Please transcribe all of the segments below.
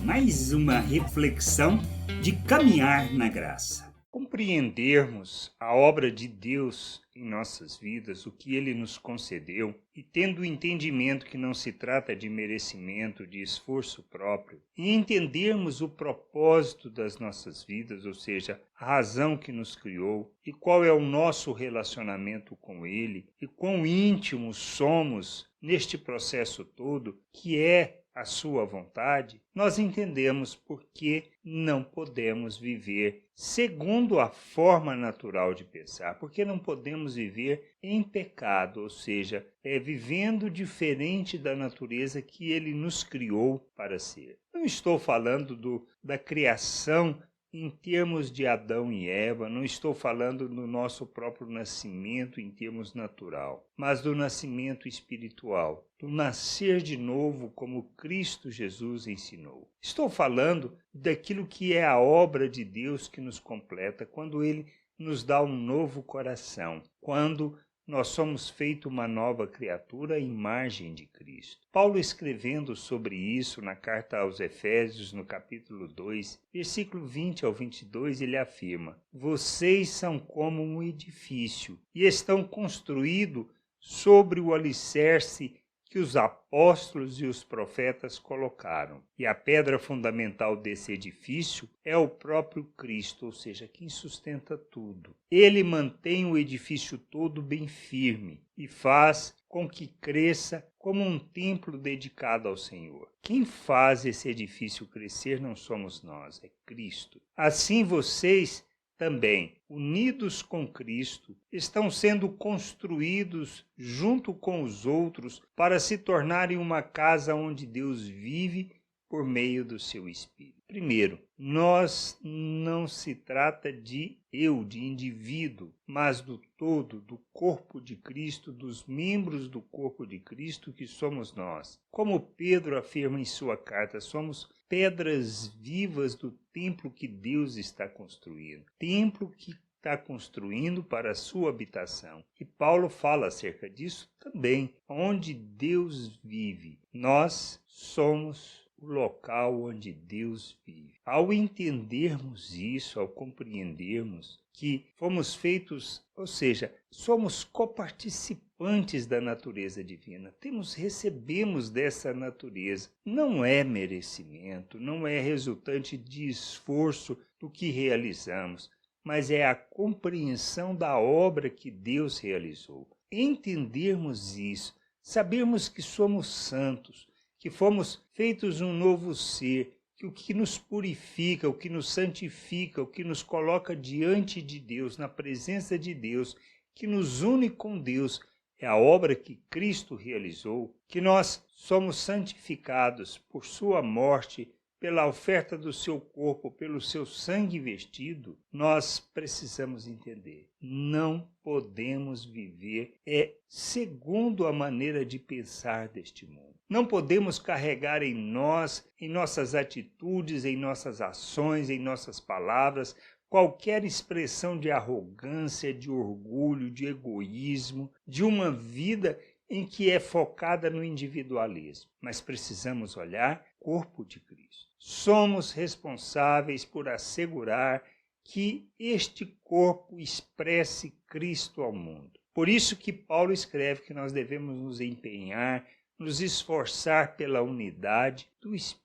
mais uma reflexão de caminhar na graça. Compreendermos a obra de Deus em nossas vidas, o que Ele nos concedeu, e tendo o entendimento que não se trata de merecimento, de esforço próprio, e entendermos o propósito das nossas vidas, ou seja, a razão que nos criou, e qual é o nosso relacionamento com Ele, e quão íntimos somos neste processo todo, que é a sua vontade, nós entendemos por que não podemos viver segundo a forma natural de pensar, porque não podemos viver em pecado, ou seja, vivendo diferente da natureza que Ele nos criou para ser. Não estou falando da criação em termos de Adão e Eva, não estou falando do nosso próprio nascimento em termos natural, mas do nascimento espiritual, do nascer de novo como Cristo Jesus ensinou. Estou falando daquilo que é a obra de Deus que nos completa quando Ele nos dá um novo coração, quando nós somos feito uma nova criatura à imagem de Cristo. Paulo, escrevendo sobre isso na carta aos Efésios, no capítulo 2, versículo 20 ao 22, ele afirma: vocês são como um edifício e estão construídos sobre o alicerce que os apóstolos e os profetas colocaram. E a pedra fundamental desse edifício é o próprio Cristo, ou seja, quem sustenta tudo. Ele mantém o edifício todo bem firme e faz com que cresça como um templo dedicado ao Senhor. Quem faz esse edifício crescer não somos nós, é Cristo. Assim vocês também, unidos com Cristo, estão sendo construídos junto com os outros para se tornarem uma casa onde Deus vive por meio do seu Espírito. Primeiro, nós não se trata de indivíduo, mas do todo, do corpo de Cristo, dos membros do corpo de Cristo que somos nós. Como Pedro afirma em sua carta, somos pedras vivas do templo que Deus está construindo. Templo que está construindo para a sua habitação. E Paulo fala acerca disso também. Onde Deus vive, nós somos o local onde Deus vive. Ao entendermos isso, ao compreendermos que fomos feitos, ou seja, somos coparticipantes da natureza divina, recebemos dessa natureza. Não é merecimento, não é resultante de esforço do que realizamos, mas é a compreensão da obra que Deus realizou. Entendermos isso, sabermos que somos santos, que fomos feitos um novo ser, que o que nos purifica, o que nos santifica, o que nos coloca diante de Deus, na presença de Deus, que nos une com Deus, é a obra que Cristo realizou, que nós somos santificados por sua morte, pela oferta do seu corpo, pelo seu sangue vestido, nós precisamos entender. Não podemos viver segundo a maneira de pensar deste mundo. Não podemos carregar em nós, em nossas atitudes, em nossas ações, em nossas palavras, qualquer expressão de arrogância, de orgulho, de egoísmo, de uma vida em que é focada no individualismo. Mas precisamos olhar o corpo de Cristo. Somos responsáveis por assegurar que este corpo expresse Cristo ao mundo. Por isso que Paulo escreve que nós devemos nos empenhar, nos esforçar pela unidade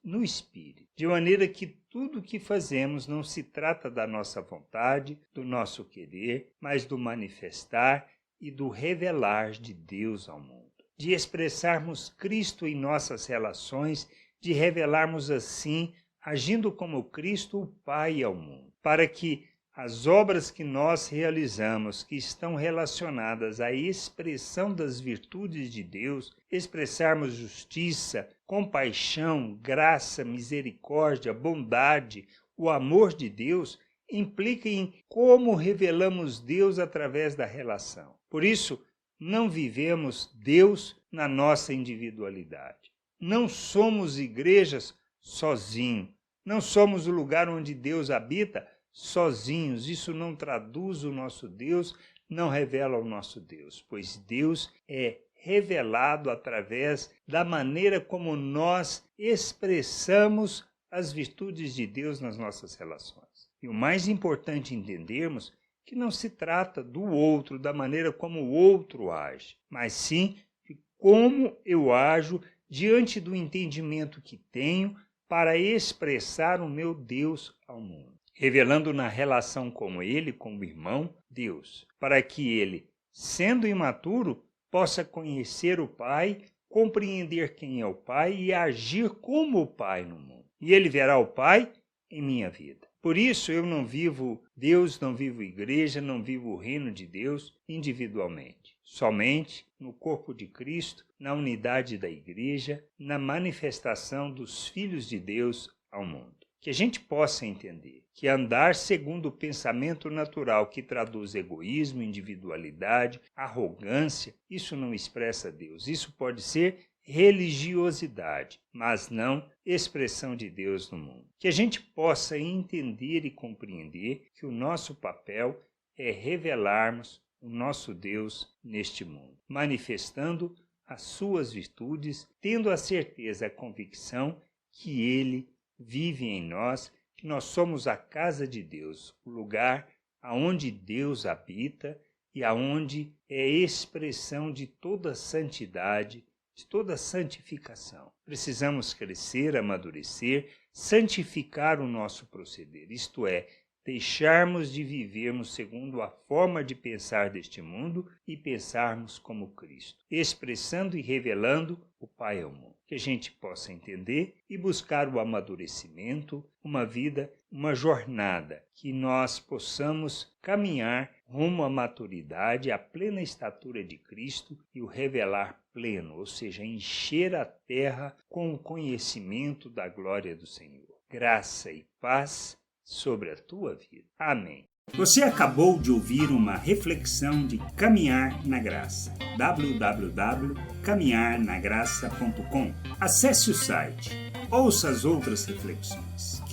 no Espírito, de maneira que tudo o que fazemos não se trata da nossa vontade, do nosso querer, mas do manifestar e do revelar de Deus ao mundo, de expressarmos Cristo em nossas relações, de revelarmos assim, agindo como Cristo, o Pai ao mundo, para que as obras que nós realizamos, que estão relacionadas à expressão das virtudes de Deus, expressarmos justiça, compaixão, graça, misericórdia, bondade, o amor de Deus, implica em como revelamos Deus através da relação. Por isso, não vivemos Deus na nossa individualidade. Não somos igrejas sozinhos. Não somos o lugar onde Deus habita sozinhos. Isso não traduz o nosso Deus, não revela o nosso Deus, pois Deus é revelado através da maneira como nós expressamos as virtudes de Deus nas nossas relações. E o mais importante entendermos que não se trata do outro, da maneira como o outro age, mas sim de como eu ajo diante do entendimento que tenho para expressar o meu Deus ao mundo, revelando na relação com ele, como irmão, Deus, para que ele, sendo imaturo, possa conhecer o Pai, compreender quem é o Pai e agir como o Pai no mundo. E ele verá o Pai em minha vida. Por isso eu não vivo Deus, não vivo igreja, não vivo o reino de Deus individualmente. Somente no corpo de Cristo, na unidade da igreja, na manifestação dos filhos de Deus ao mundo. Que a gente possa entender que andar segundo o pensamento natural que traduz egoísmo, individualidade, arrogância, isso não expressa Deus. Isso pode ser religiosidade, mas não expressão de Deus no mundo. Que a gente possa entender e compreender que o nosso papel é revelarmos o nosso Deus neste mundo, manifestando as suas virtudes, tendo a certeza, a convicção que Ele vive em nós, que nós somos a casa de Deus, o lugar aonde Deus habita e aonde é expressão de toda santidade, de toda santificação. Precisamos crescer, amadurecer, santificar o nosso proceder, isto é, deixarmos de vivermos segundo a forma de pensar deste mundo e pensarmos como Cristo, expressando e revelando o Pai ao mundo. Que a gente possa entender e buscar o amadurecimento, uma vida, uma jornada, que nós possamos caminhar rumo à maturidade, à plena estatura de Cristo e o revelar pleno, ou seja, encher a terra com o conhecimento da glória do Senhor. Graça e paz sobre a tua vida. Amém. Você acabou de ouvir uma reflexão de Caminhar na Graça. www.caminharnagraça.com. Acesse o site. Ouça as outras reflexões.